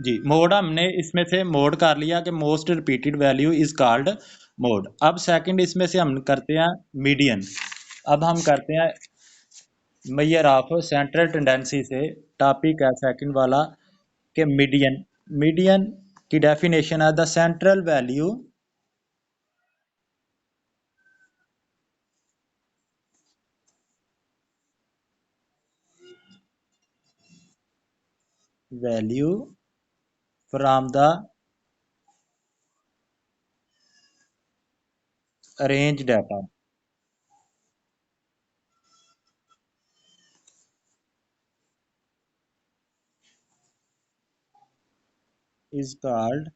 जी, mode हमने इसमें से मोड कर लिया कि most repeated value is called mode. अब सेकंड इसमें से हम करते हैं मीडियन। अब हम करते हैं मेजर ऑफ सेंट्रल टेंडेंसी से टॉपिक है सेकंड वाला कि मीडियन। मीडियन की डेफिनेशन है the central value value from the arrange data is called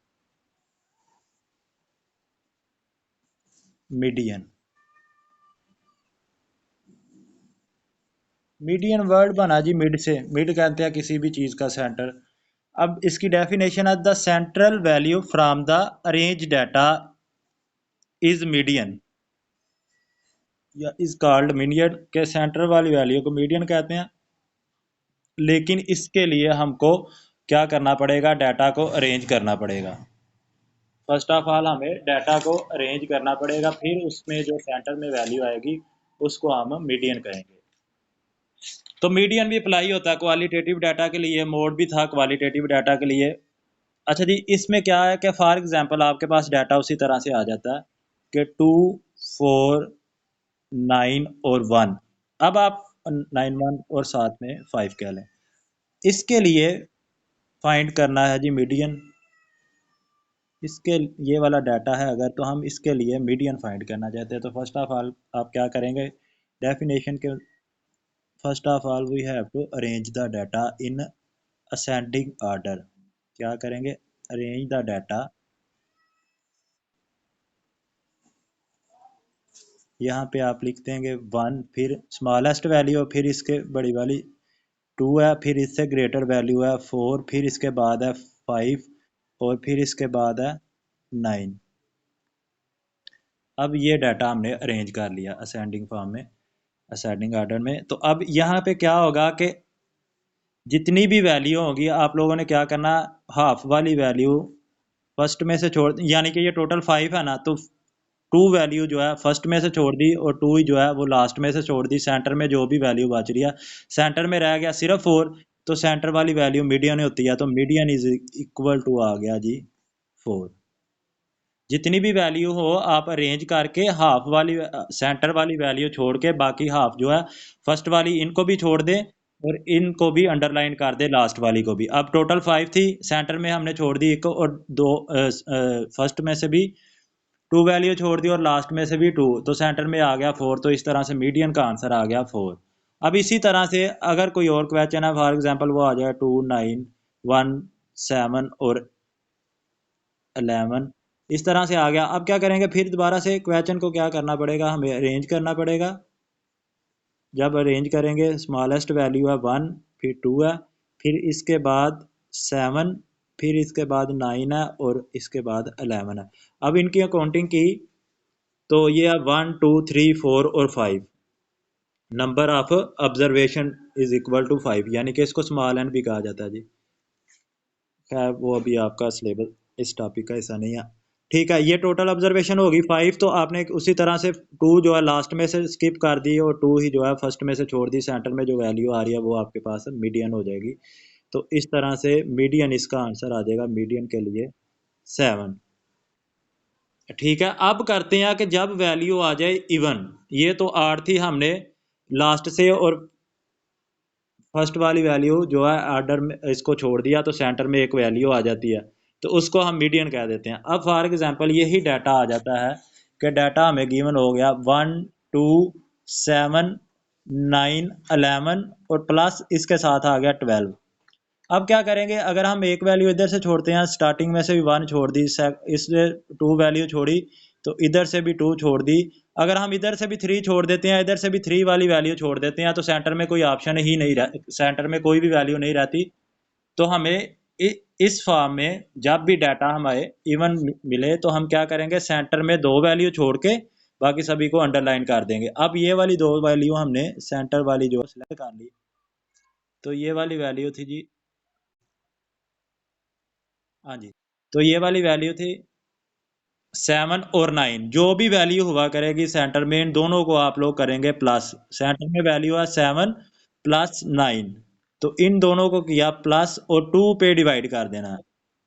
median. Median word बना जी मिड से, मिड कहते हैं किसी भी चीज का सेंटर। अब इसकी डेफिनेशन है the central value from the arrange data is median या इज कॉल्ड मीडियन के सेंटर वाली वैल्यू को मीडियन कहते हैं। लेकिन इसके लिए हमको क्या करना पड़ेगा, डाटा को अरेंज करना पड़ेगा। फर्स्ट ऑफ ऑल हमें डाटा को अरेंज करना पड़ेगा, फिर उसमें जो सेंटर में वैल्यू आएगी उसको हम मीडियन कहेंगे। तो मीडियन भी अप्लाई होता है क्वालिटेटिव डाटा के लिए, मोड भी था क्वालिटेटिव डाटा के लिए। अच्छा जी, इसमें क्या है कि फॉर एग्जांपल आपके पास डाटा उसी तरह से आ जाता है कि 2 4 9 और 1। अब आप 9 1 और साथ में 5 कह लें। इसके लिए फाइंड करना है जी मीडियन। इसके ये वाला डाटा है अगर, तो हम इसके लिए मीडियन फाइंड करना चाहते हैं। तो फर्स्ट ऑफ ऑल आप क्या करेंगे, डेफिनेशन के first of all we have to arrange the data in ascending order. क्या करेंगे, अरेंज द डाटा। यहाँ पे आप लिख देंगे 1, फिर स्मॉलेस्ट वैल्यू, फिर इसके बड़ी वाली 2 है, फिर इससे ग्रेटर वैल्यू है 4, फिर इसके बाद है 5 और फिर इसके बाद है 9। अब ये डाटा हमने अरेंज कर लिया असेंडिंग फॉर्म में, असेंडिंग ऑर्डर में। तो अब यहाँ पे क्या होगा कि जितनी भी वैल्यू होगी आप लोगों ने क्या करना, हाफ वाली वैल्यू फर्स्ट में से छोड़, यानी कि ये टोटल 5 है ना, तो 2 वैल्यू जो है फर्स्ट में से छोड़ दी और 2 ही जो है वो लास्ट में से छोड़ दी। सेंटर में जो भी वैल्यू बच रही है, सेंटर में रह गया सिर्फ 4, तो सेंटर वाली वैल्यू मीडियन होती है, तो मीडियन इज इक्वल टू आ गया जी 4। जितनी भी वैल्यू हो आप अरेंज करके हाफ वाली सेंटर वाली वैल्यू छोड़ के बाकी हाफ जो है फर्स्ट वाली इनको भी छोड़ दें और इनको भी अंडरलाइन कर दे लास्ट वाली को भी। अब टोटल 5 थी, सेंटर में हमने छोड़ दी एक और दो, फर्स्ट में से भी 2 वैल्यू छोड़ दी और लास्ट में से भी 2, तो सेंटर में आ गया 4। तो इस तरह से मीडियन का आंसर आ गया 4। अब इसी तरह से अगर कोई और क्वेश्चन है, फॉर एग्जांपल वो आ जाए 2 9 1 7 और 11, इस तरह से आ गया। अब क्या करेंगे, फिर दोबारा से क्वेश्चन को क्या करना पड़ेगा, हमें अरेंज करना पड़ेगा। जब अरेंज करेंगे स्मॉलेस्ट वैल्यू है 1, फिर 2 है, फिर इसके बाद 7, फिर इसके बाद 9 है और इसके बाद 11 है। अब इनकी अकाउंटिंग की तो ये है 1 2 3 4 और 5। Number of observation is equal to 5, यानी कि इसको स्मॉल एन भी कहा जाता है जी। खैर वो अभी आपका सिलेबस इस टॉपिक का हिस्सा नहीं है। ठीक है, ये टोटल ऑब्जर्वेशन होगी 5, तो आपने उसी तरह से 2 जो है लास्ट में से स्किप कर दी और 2 ही जो है फर्स्ट में से छोड़ दी। सेंटर में जो वैल्यू आ रही है वो आपके पास मीडियन हो जाएगी। तो इस तरह से मीडियन इसका आंसर आ जाएगा, मीडियन के लिए 7। ठीक है, अब करते हैं कि जब वैल्यू आ जाए इवन। ये तो 8 थी, हमने लास्ट से और फर्स्ट वाली वैल्यू जो है ऑर्डर में इसको छोड़ दिया, तो सेंटर में एक वैल्यू आ जाती है, तो उसको हम मीडियन कह देते हैं। अब फॉर एग्जांपल यही डाटा आ जाता है कि डाटा हमें गिवन हो गया 1 2 7 9 11 और प्लस इसके साथ आ गया 12। अब क्या करेंगे, अगर हम एक वैल्यू इधर से छोड़ते हैं, स्टार्टिंग में से भी 1 छोड़ दी, इससे 2 वैल्यू छोड़ी, तो इधर से भी 2 छोड़ दी। अगर हम इधर से भी 3 छोड़ देते हैं, इधर से भी 3 वाली वैल्यू छोड़ देते हैं, तो सेंटर में कोई ऑप्शन ही नहीं रह, सेंटर में कोई भी वैल्यू नहीं रहती। तो हमें इस फॉर्म में जब भी डाटा हमें इवन मिले तो हम क्या करेंगे, सेंटर में 2 वैल्यू छोड़ के बाकी सभी को अंडरलाइन कर देंगे। अब ये वाली 2 वैल्यू हमने सेंटर वाली जो सिलेक्ट कर ली, तो ये वाली वैल्यू थी जी हाँ जी, तो ये वाली वैल्यू थी 7 और 9, जो भी वैल्यू हुआ करेगी सेंटर में, इन दोनों को आप लोग करेंगे प्लस। सेंटर में वैल्यू है 7 + 9, तो इन दोनों को किया प्लस और 2 पे डिवाइड कर देना है।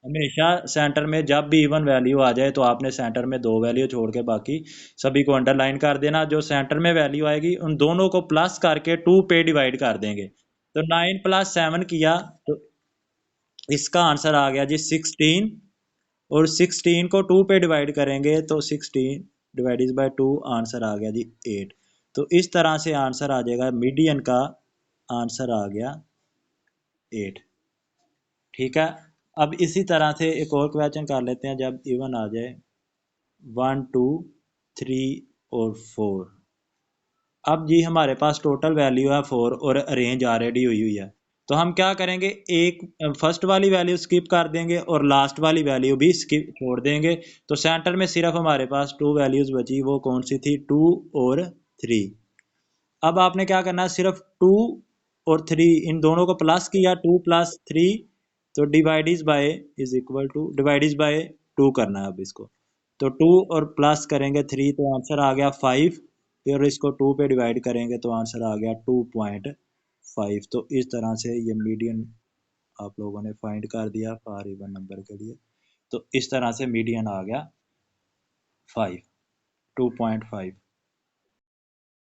हमेशा सेंटर में जब भी इवन वैल्यू आ जाए तो आपने सेंटर में दो वैल्यू छोड़ के बाकी सभी को अंडरलाइन कर देना। जो सेंटर में वैल्यू आएगी उन दोनों को प्लस करके 2 पे डिवाइड कर देंगे। तो 9 + 7 किया तो इसका आंसर आ गया जी 16, और 16 को 2 पे डिवाइड करेंगे तो 16 डिवाइडेड बाय 2, आंसर आ गया जी 8। तो इस तरह से आंसर आ जाएगा, मीडियन का आंसर आ गया 8। ठीक है, अब इसी तरह से एक और क्वेश्चन कर लेते हैं जब इवन आ जाए 1 2 3 और 4। अब जी हमारे पास टोटल वैल्यू है 4 और रेंज ऑलरेडी हुई हुई है, तो हम क्या करेंगे, एक फर्स्ट वाली वैल्यू स्किप कर देंगे और लास्ट वाली वैल्यू भी स्किप छोड़ देंगे। तो सेंटर में सिर्फ हमारे पास 2 वैल्यूज बची, वो कौन सी थी, 2 और 3। अब आपने क्या करना है, सिर्फ 2 और 3 इन दोनों को प्लस किया, 2 + 3, तो divide by is equal to divide by 2 करना है अब इसको। तो 2 और प्लस करेंगे 3 तो आंसर आ गया 5, फिर इसको 2 पे डिवाइड करेंगे तो आंसर आ गया 2.5। तो इस तरह से ये मीडियन आप लोगों ने फाइंड कर दिया फॉर इवन नंबर के लिए। तो इस तरह से मीडियन आ गया 5, 2.5।